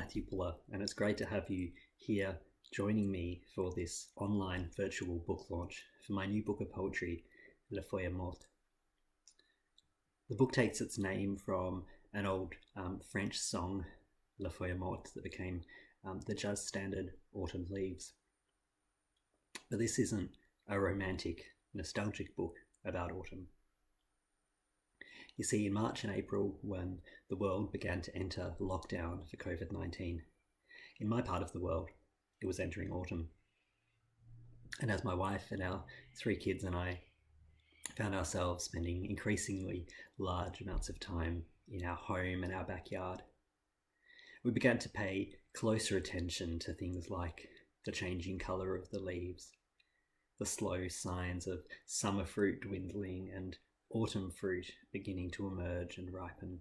Matthew Buller, and it's great to have you here joining me for this online virtual book launch for my new book of poetry, Feuilles Mortes. The book takes its name from an old French song, Feuilles Mortes, that became the jazz standard Autumn Leaves. But this isn't a romantic, nostalgic book about autumn. You see, in March and April, when the world began to enter lockdown for COVID-19, in my part of the world, it was entering autumn. And as my wife and our 3 kids and I found ourselves spending increasingly large amounts of time in our home and our backyard, we began to pay closer attention to things like the changing colour of the leaves, the slow signs of summer fruit dwindling and autumn fruit beginning to emerge and ripen.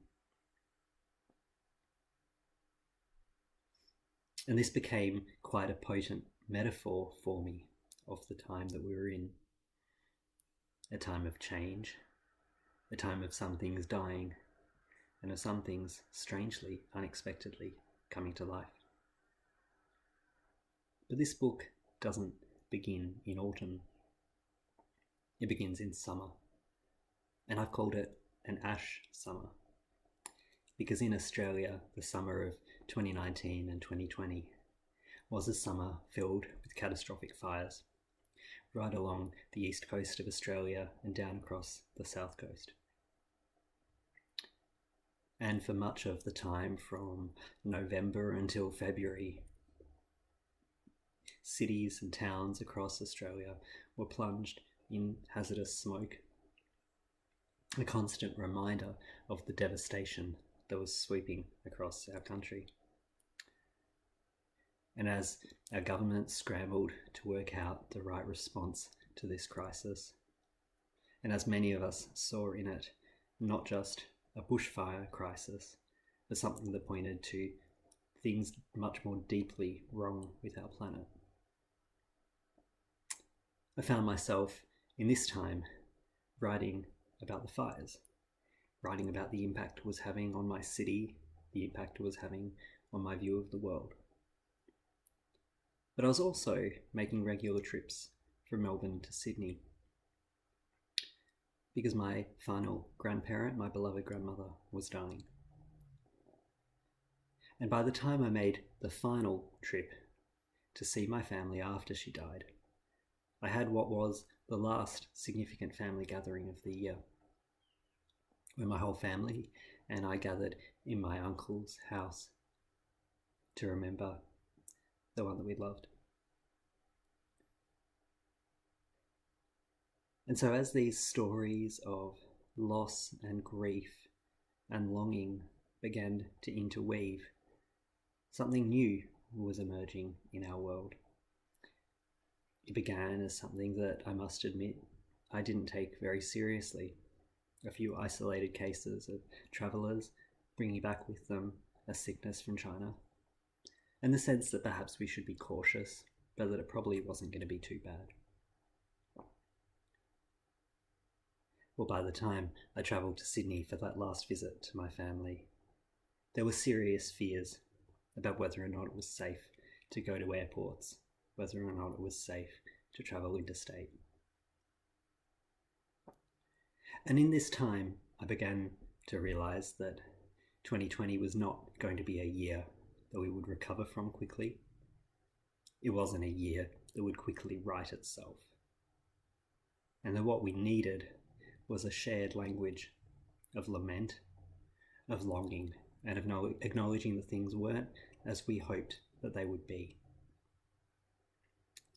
And this became quite a potent metaphor for me of the time that we were in. A time of change, a time of some things dying, and of some things strangely, unexpectedly coming to life. But this book doesn't begin in autumn. It begins in summer. And I've called it an ash summer, because in Australia, the summer of 2019 and 2020 was a summer filled with catastrophic fires, right along the east coast of Australia and down across the south coast. And for much of the time from November until February, cities and towns across Australia were plunged in hazardous smoke, a constant reminder of the devastation that was sweeping across our country. And as our government scrambled to work out the right response to this crisis, and as many of us saw in it not just a bushfire crisis, but something that pointed to things much more deeply wrong with our planet, I found myself in this time writing about the fires, writing about the impact it was having on my city, the impact it was having on my view of the world. But I was also making regular trips from Melbourne to Sydney, because my final grandparent, my beloved grandmother, was dying. And by the time I made the final trip to see my family after she died, I had what was the last significant family gathering of the year, where my whole family and I gathered in my uncle's house to remember the one that we loved. And so as these stories of loss and grief and longing began to interweave, something new was emerging in our world. It began as something that, I must admit, I didn't take very seriously. A few isolated cases of travellers bringing back with them a sickness from China, and the sense that perhaps we should be cautious, but that it probably wasn't going to be too bad. Well, by the time I travelled to Sydney for that last visit to my family, there were serious fears about whether or not it was safe to go to airports, whether or not it was safe to travel interstate. And in this time, I began to realise that 2020 was not going to be a year that we would recover from quickly. It wasn't a year that would quickly right itself. And that what we needed was a shared language of lament, of longing, and of acknowledging that things weren't as we hoped that they would be.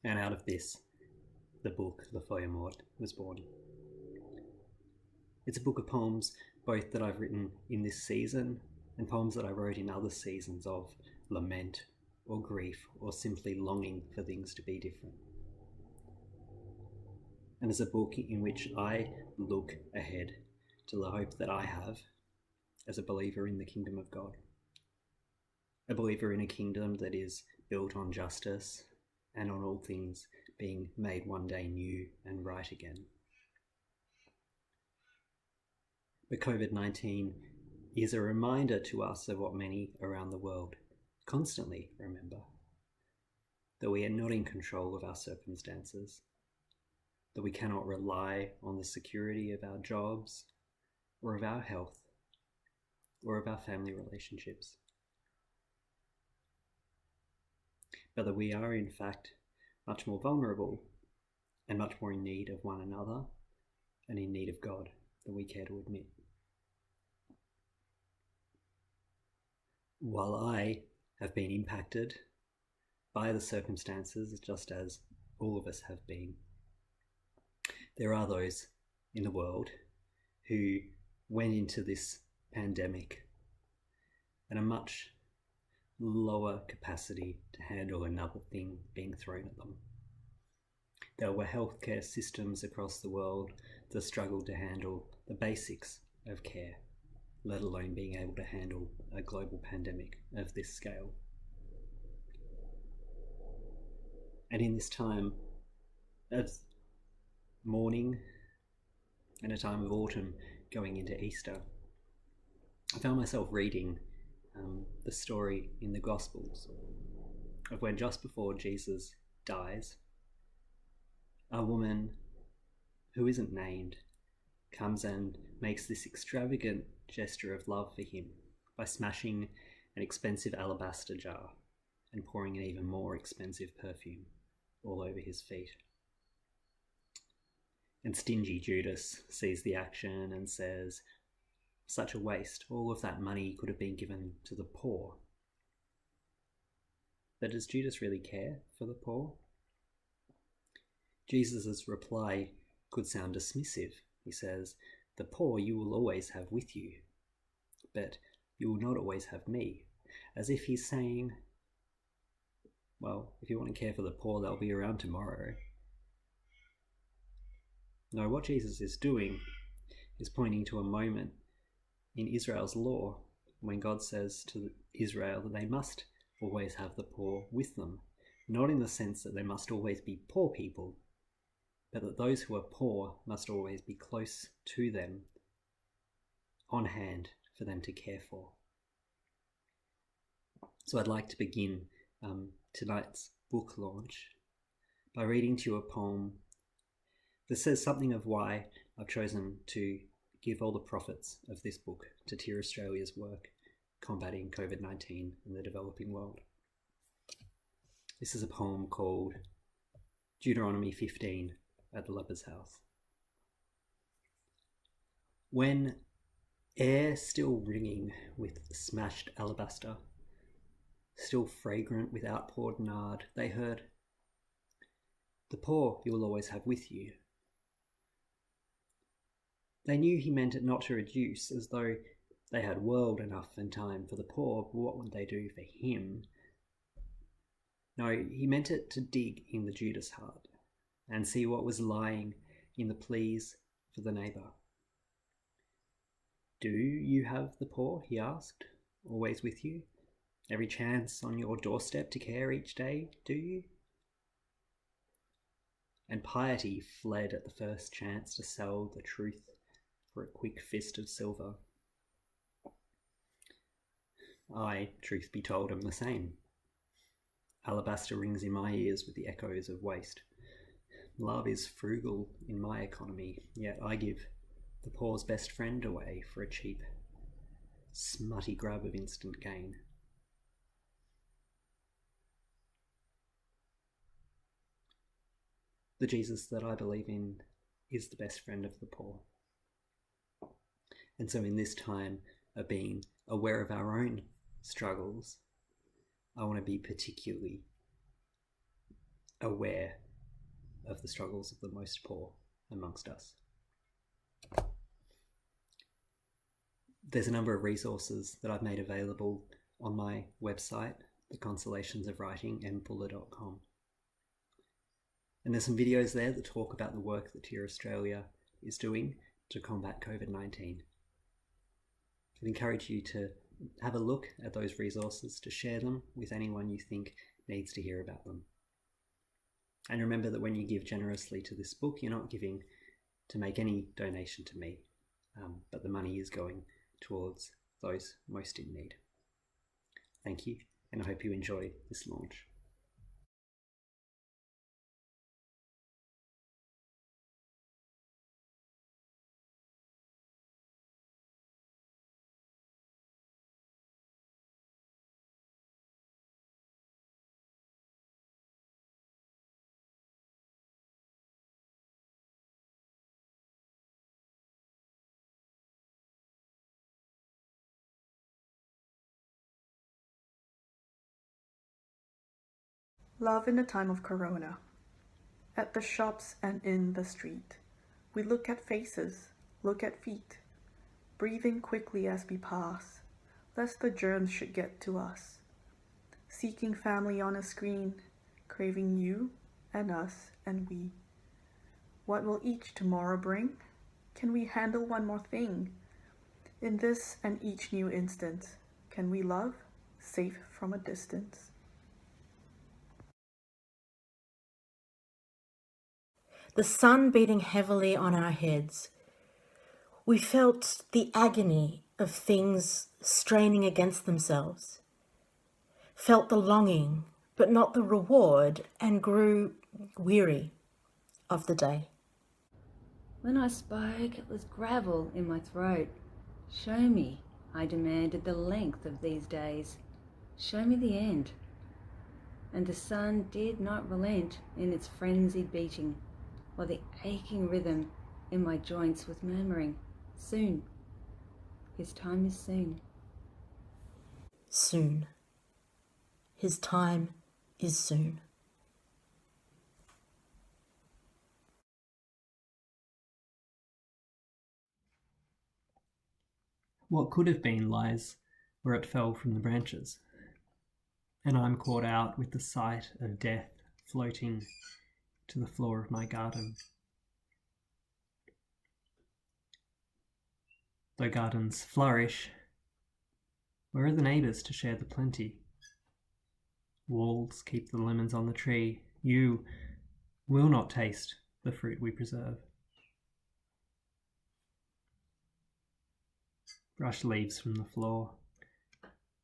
And out of this, the book, Feuilles Mortes, was born. It's a book of poems, both that I've written in this season and poems that I wrote in other seasons of lament or grief or simply longing for things to be different. And it's a book in which I look ahead to the hope that I have as a believer in the kingdom of God. A believer in a kingdom that is built on justice and on all things being made one day new and right again. But COVID-19 is a reminder to us of what many around the world constantly remember that we are not in control of our circumstances, that we cannot rely on the security of our jobs or of our health or of our family relationships, but that we are in fact much more vulnerable and much more in need of one another and in need of God than we care to admit. While I have been impacted by the circumstances just as all of us have been, there are those in the world who went into this pandemic at a much lower capacity to handle another thing being thrown at them. There were healthcare systems across the world that struggled to handle the basics of care, let alone being able to handle a global pandemic of this scale. And in this time of mourning and a time of autumn going into Easter, I found myself reading the story in the Gospels of when just before Jesus dies, a woman who isn't named comes and makes this extravagant gesture of love for him by smashing an expensive alabaster jar and pouring an even more expensive perfume all over his feet. And stingy Judas sees the action and says, "Such a waste. All of that money could have been given to the poor." But does Judas really care for the poor? Jesus' reply could sound dismissive. He says, "The poor you will always have with you, but you will not always have me." As if he's saying, well, if you want to care for the poor, they'll be around tomorrow. No, what Jesus is doing is pointing to a moment in Israel's law when God says to Israel that they must always have the poor with them, not in the sense that they must always be poor people, but that those who are poor must always be close to them, on hand for them to care for. So I'd like to begin tonight's book launch by reading to you a poem that says something of why I've chosen to give all the profits of this book to Tear Australia's work combating COVID-19 in the developing world. This is a poem called Deuteronomy 15 at the leper's house. When air still ringing with smashed alabaster, still fragrant with outpoured nard, they heard, "The poor you will always have with you." They knew he meant it not to reduce, as though they had world enough and time for the poor, but what would they do for him? No, he meant it to dig in the Judas heart and see what was lying in the pleas for the neighbour. "Do you have the poor," he asked, "always with you? Every chance on your doorstep to care each day, do you?" And piety fled at the first chance to sell the truth for a quick fist of silver. I, truth be told, am the same. Alabaster rings in my ears with the echoes of waste. Love is frugal in my economy, yet I give the poor's best friend away for a cheap, smutty grab of instant gain. The Jesus that I believe in is the best friend of the poor. And so in this time of being aware of our own struggles, I want to be particularly aware of the struggles of the most poor amongst us. There's a number of resources that I've made available on my website, The Consolations of Writing, mfuller.com. And there's some videos there that talk about the work that Tear Australia is doing to combat COVID-19. I'd encourage you to have a look at those resources, to share them with anyone you think needs to hear about them. And remember that when you give generously to this book, you're not giving to make any donation to me, but the money is going towards those most in need. Thank you, and I hope you enjoy this launch. Love in the time of Corona. At the shops and in the street, we look at faces, look at feet, breathing quickly as we pass, lest the germs should get to us. Seeking family on a screen, craving you and us and we. What will each tomorrow bring? Can we handle one more thing? In this and each new instance, can we love, safe from a distance? The sun beating heavily on our heads. We felt the agony of things straining against themselves, felt the longing, but not the reward, and grew weary of the day. When I spoke, it was gravel in my throat. Show me, I demanded, the length of these days. Show me the end. And the sun did not relent in its frenzied beating, while the aching rhythm in my joints was murmuring, soon. His time is soon. Soon. His time is soon. What could have been lies where it fell from the branches, and I'm caught out with the sight of death floating to the floor of my garden. Though gardens flourish, where are the neighbours to share the plenty? Walls keep the lemons on the tree. You will not taste the fruit we preserve. Brush leaves from the floor.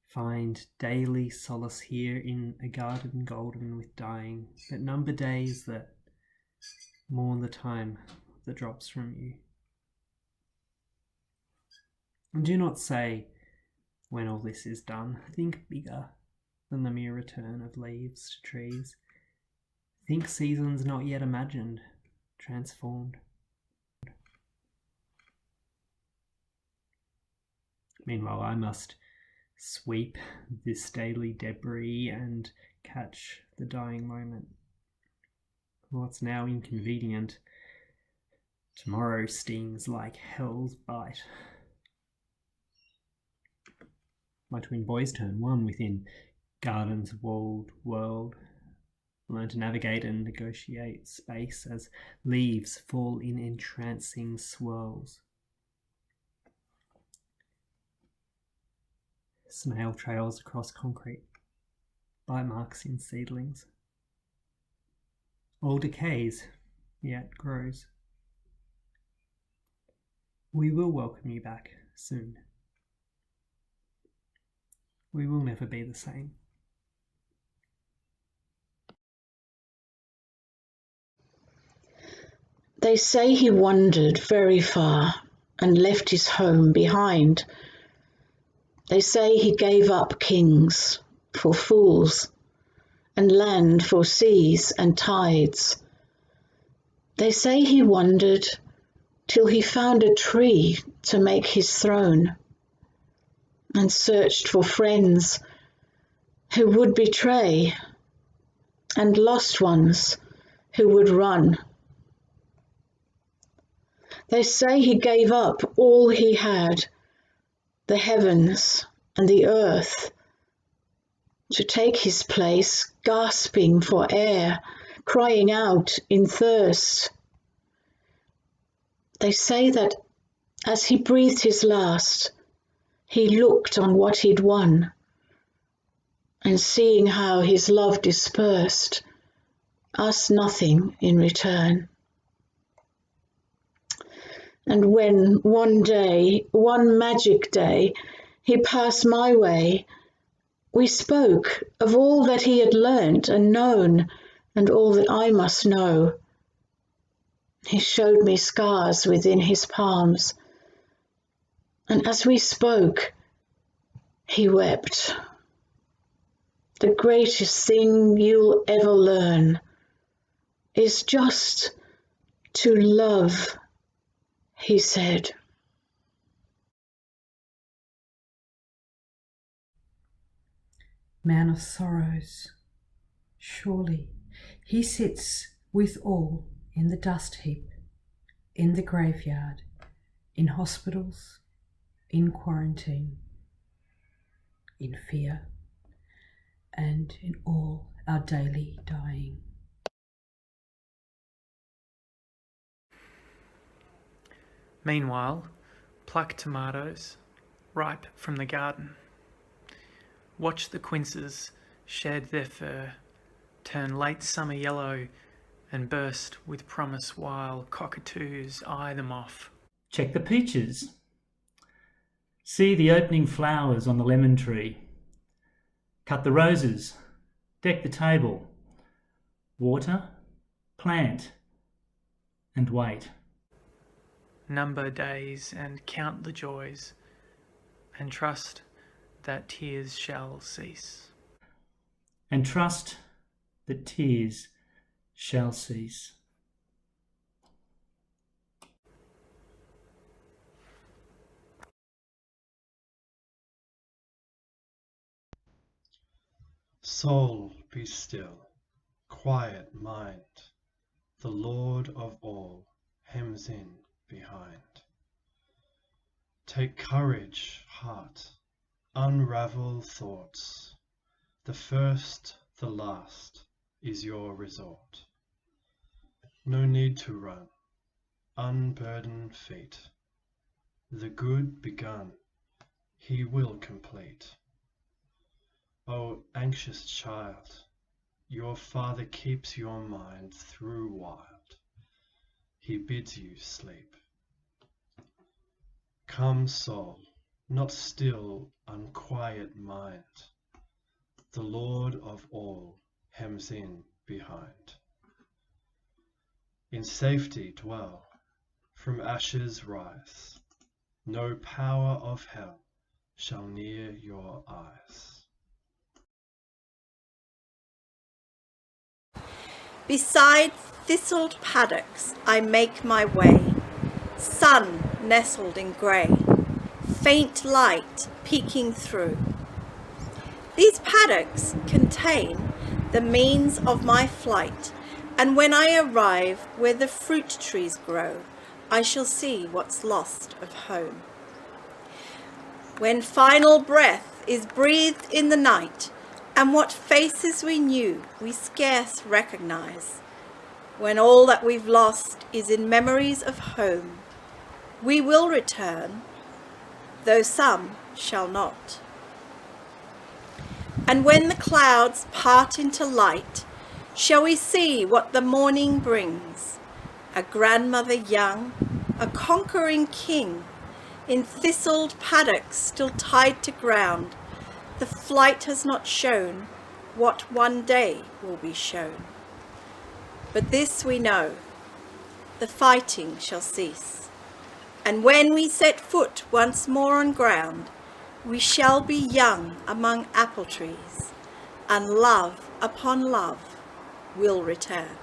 Find daily solace here in a garden golden with dying, that number days that mourn the time that drops from you. And do not say, when all this is done, think bigger than the mere return of leaves to trees. Think seasons not yet imagined, transformed. Meanwhile, I must sweep this daily debris and catch the dying moment. What's now inconvenient, tomorrow stings like hell's bite. My twin boys turn one within garden's walled world, learn to navigate and negotiate space as leaves fall in entrancing swirls. Snail trails across concrete, bite marks in seedlings. All decays, yet grows. We will welcome you back soon. We will never be the same. They say he wandered very far and left his home behind. They say he gave up kings for fools and land for seas and tides. They say he wandered till he found a tree to make his throne and searched for friends who would betray and lost ones who would run. They say he gave up all he had, the heavens and the earth, to take his place, gasping for air, crying out in thirst. They say that as he breathed his last, he looked on what he'd won, and seeing how his love dispersed, asked nothing in return. And when one day, one magic day, he passed my way, We spoke of all that he had learnt and known, and all that I must know. He showed me scars within his palms, and as we spoke, he wept. The greatest thing you'll ever learn is just to love, he said. Man of sorrows, surely he sits with all in the dust heap, in the graveyard, in hospitals, in quarantine, in fear, and in all our daily dying. Meanwhile, pluck tomatoes, ripe from the garden. Watch the quinces shed their fur, turn late summer yellow, and burst with promise while cockatoos eye them off. Check the peaches. See the opening flowers on the lemon tree. Cut the roses. Deck the table. Water, plant, and wait. Number days and count the joys, and trust that tears shall cease. And trust that tears shall cease. Soul, be still, quiet mind, the Lord of all hems in behind. Take courage, heart, unravel thoughts, the first, the last is your resort. No need to run, unburden feet, the good begun, he will complete. O anxious child, your Father keeps your mind through wild. He bids you sleep. Come, soul, not still, unquiet mind. The Lord of all hems in behind. In safety dwell, from ashes rise. No power of hell shall near your eyes. Beside thistled paddocks I make my way, sun nestled in grey, faint light peeking through. These paddocks contain the means of my flight, and when I arrive where the fruit trees grow, I shall see what's lost of home. When final breath is breathed in the night, and what faces we knew we scarce recognize, when all that we've lost is in memories of home, we will return, though some shall not. And when the clouds part into light, shall we see what the morning brings, a grandmother young, a conquering king, in thistled paddocks still tied to ground. The flight has not shown what one day will be shown. But this we know, the fighting shall cease, and when we set foot once more on ground, we shall be young among apple trees, and love upon love will return.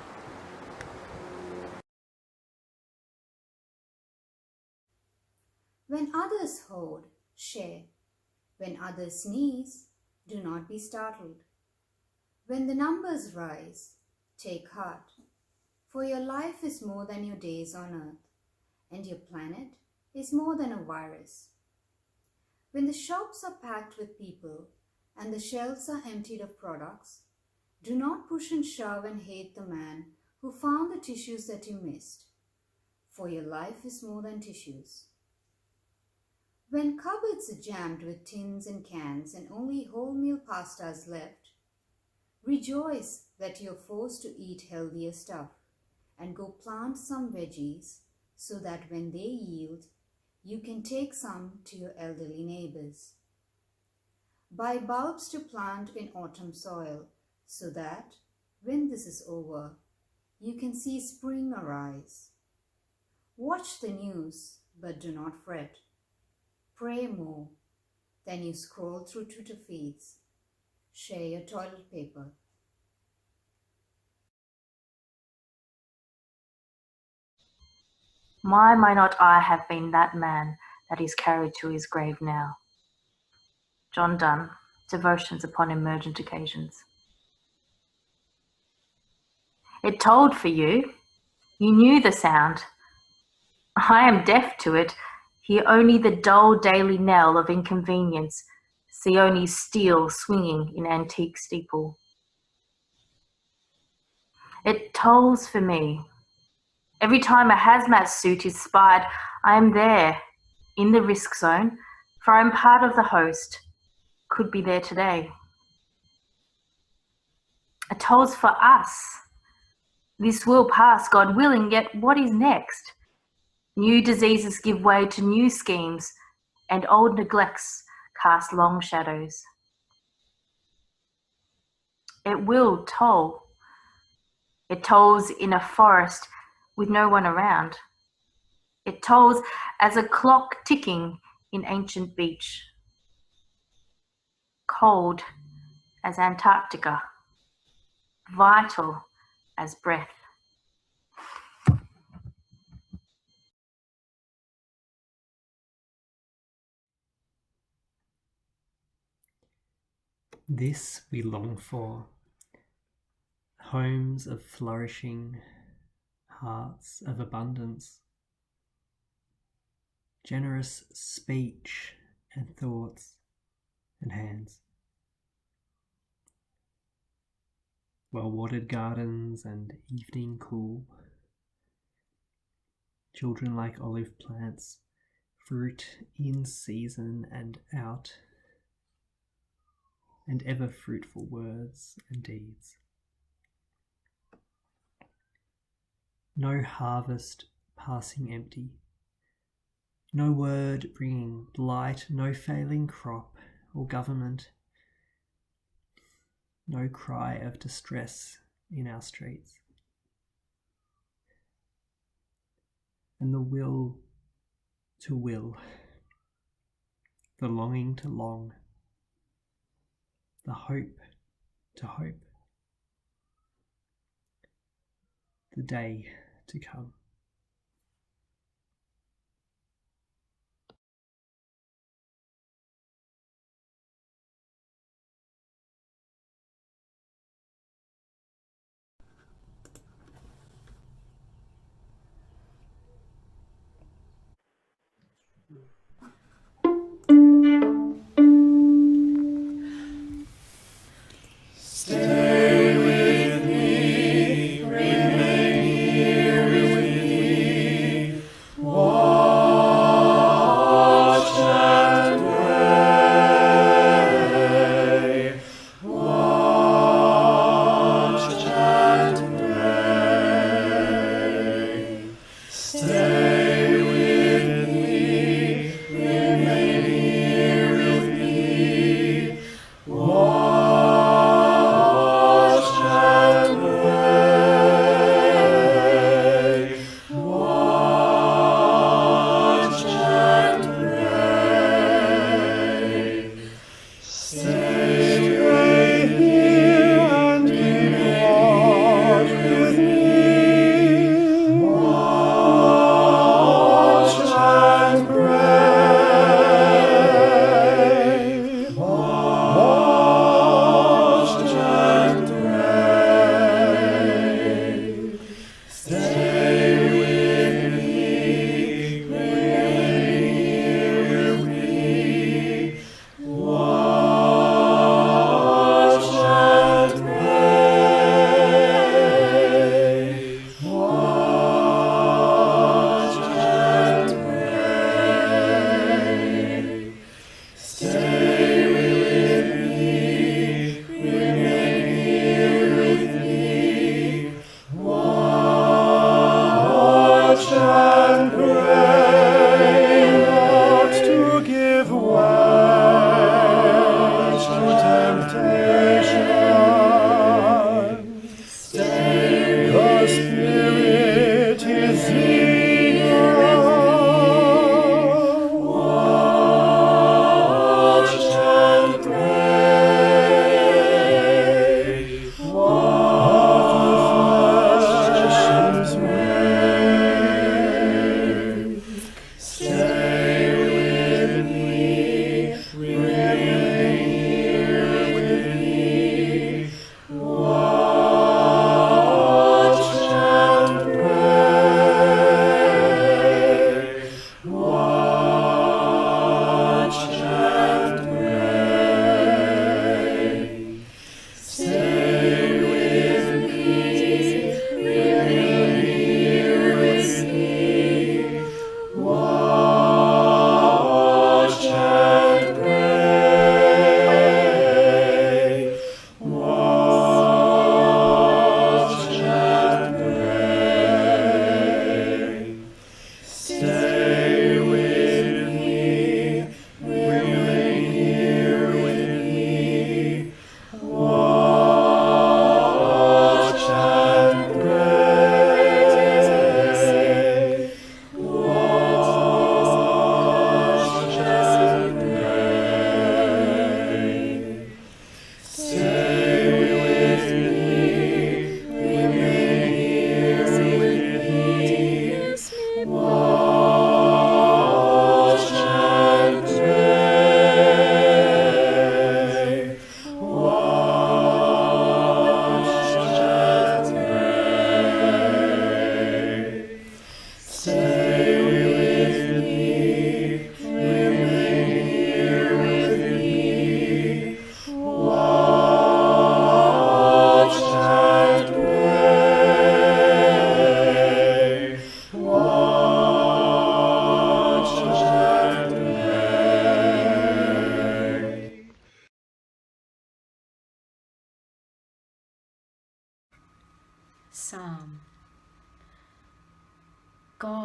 When others hoard, share. When others sneeze, do not be startled. When the numbers rise, take heart, for your life is more than your days on earth, and your planet is more than a virus. When the shops are packed with people and the shelves are emptied of products, do not push and shove and hate the man who found the tissues that you missed, for your life is more than tissues. When cupboards are jammed with tins and cans and only wholemeal pastas left, rejoice that you're forced to eat healthier stuff and go plant some veggies so that when they yield, you can take some to your elderly neighbors. Buy bulbs to plant in autumn soil, so that, when this is over, you can see spring arise. Watch the news, but do not fret. Pray more. Then you scroll through Twitter feeds. Share your toilet paper. Why might not I have been that man that is carried to his grave now? John Donne, Devotions upon Emergent Occasions. It tolled for you. You knew the sound. I am deaf to it, hear only the dull daily knell of inconvenience, see only steel swinging in antique steeple. It tolls for me. Every time a hazmat suit is spied, I am there, in the risk zone, for I am part of the host, could be there today. It tolls for us. This will pass, God willing, yet what is next? New diseases give way to new schemes, and old neglects cast long shadows. It will toll. It tolls in a forest with no one around. It tolls as a clock ticking in ancient beach. Cold as Antarctica. Vital as breath. This we long for. Homes of flourishing, hearts of abundance, generous speech and thoughts and hands, well-watered gardens and evening cool, children like olive plants, fruit in season and out, and ever fruitful words and deeds. No harvest passing empty, no word bringing blight, no failing crop or government, no cry of distress in our streets. And the will to will, the longing to long, the hope to hope, the day to come. Stay with me, remain here with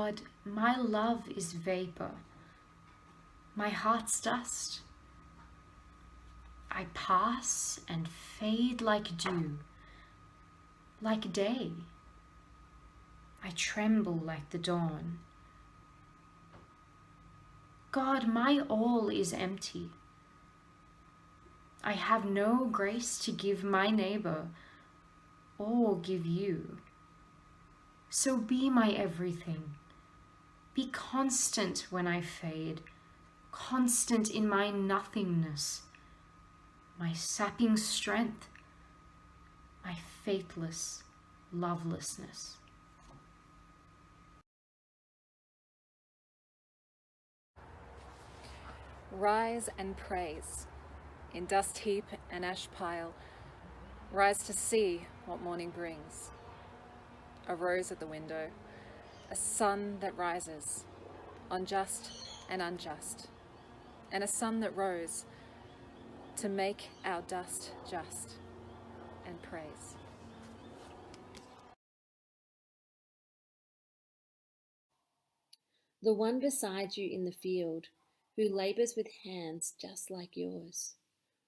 God, my love is vapor, my heart's dust. I pass and fade like dew, like day. I tremble like the dawn. God, my all is empty. I have no grace to give my neighbor or give you. So be my everything. Be constant when I fade, constant in my nothingness, my sapping strength, my faithless lovelessness. Rise and praise, in dust heap and ash pile, rise to see what morning brings. A rose at the window, a sun that rises, on just and unjust, and a sun that rose to make our dust just, and praise. The one beside you in the field, who labours with hands just like yours,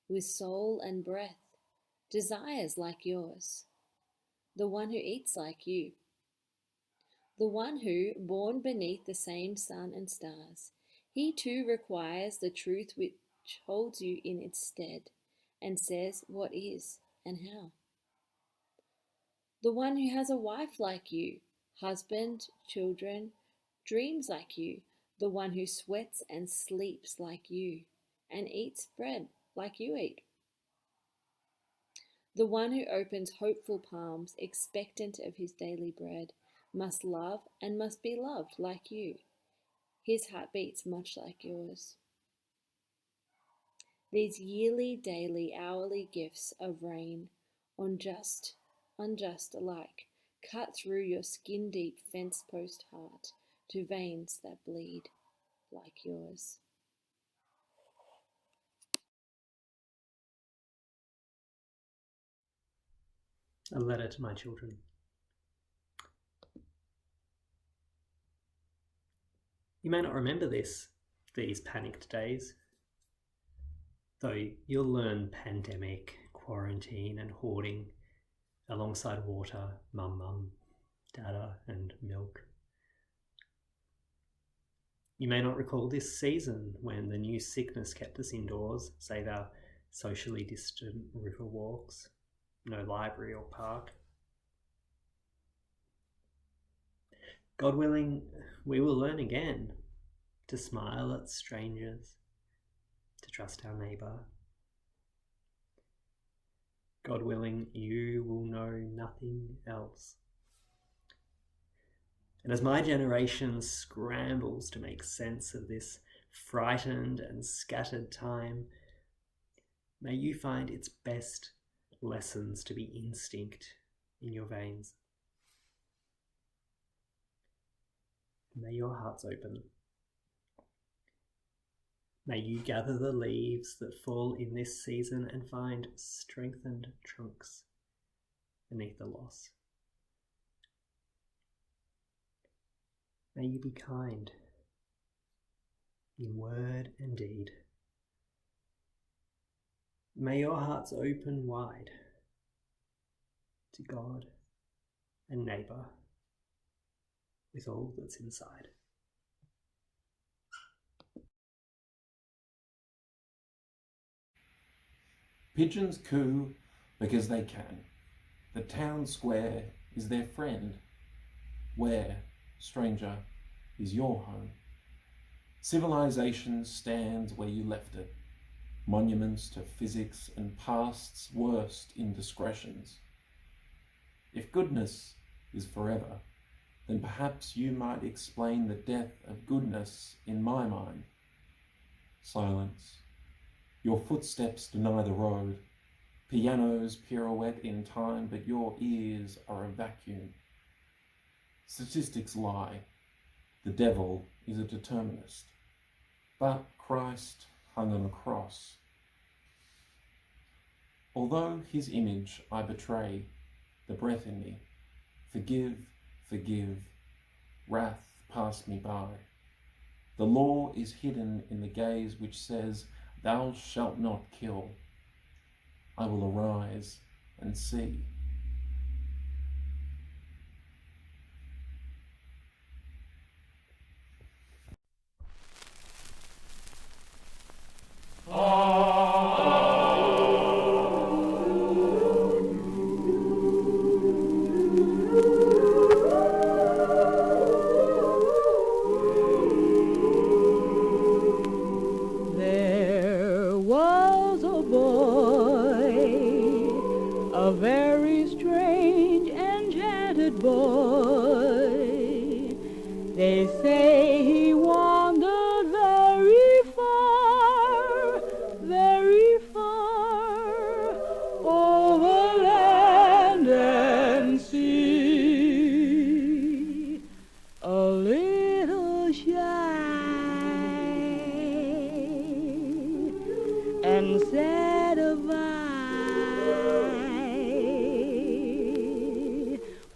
with soul and breath, desires like yours, the one who eats like you, the one who, born beneath the same sun and stars, he too requires the truth which holds you in its stead, and says what is and how. The one who has a wife like you, husband, children, dreams like you, the one who sweats and sleeps like you, and eats bread like you eat. The one who opens hopeful palms, expectant of his daily bread, must love and must be loved like you. His heart beats much like yours. These yearly, daily, hourly gifts of rain, on just, unjust alike, cut through your skin-deep fence-post heart to veins that bleed like yours. A letter to my children. You may not remember these panicked days, though you'll learn pandemic, quarantine and hoarding alongside water, mum, dada and milk. You may not recall this season when the new sickness kept us indoors, save our socially distant river walks, no library or park. God willing, we will learn again to smile at strangers, to trust our neighbour. God willing, you will know nothing else. And as my generation scrambles to make sense of this frightened and scattered time, may you find its best lessons to be instinct in your veins. May your hearts open. May you gather the leaves that fall in this season and find strengthened trunks beneath the loss. May you be kind in word and deed. May your hearts open wide to God and neighbour with all that's inside. Pigeons coo because they can. The town square is their friend. Where, stranger, is your home? Civilization stands where you left it. Monuments to physics and past's worst indiscretions. If goodness is forever, then perhaps you might explain the death of goodness in my mind. Silence. Your footsteps deny the road. Pianos pirouette in time, but your ears are a vacuum. Statistics lie. The devil is a determinist. But Christ hung on a cross. Although his image I betray, the breath in me, forgive, wrath passed me by. The law is hidden in the gaze which says, "Thou shalt not kill." I will arise and see. There was a boy, a very strange, enchanted boy. They say he wandered very far, over land and sea. A little shy and said goodbye,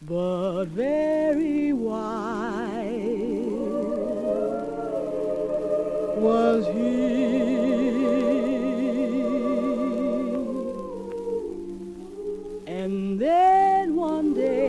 but very wise was he. And then one day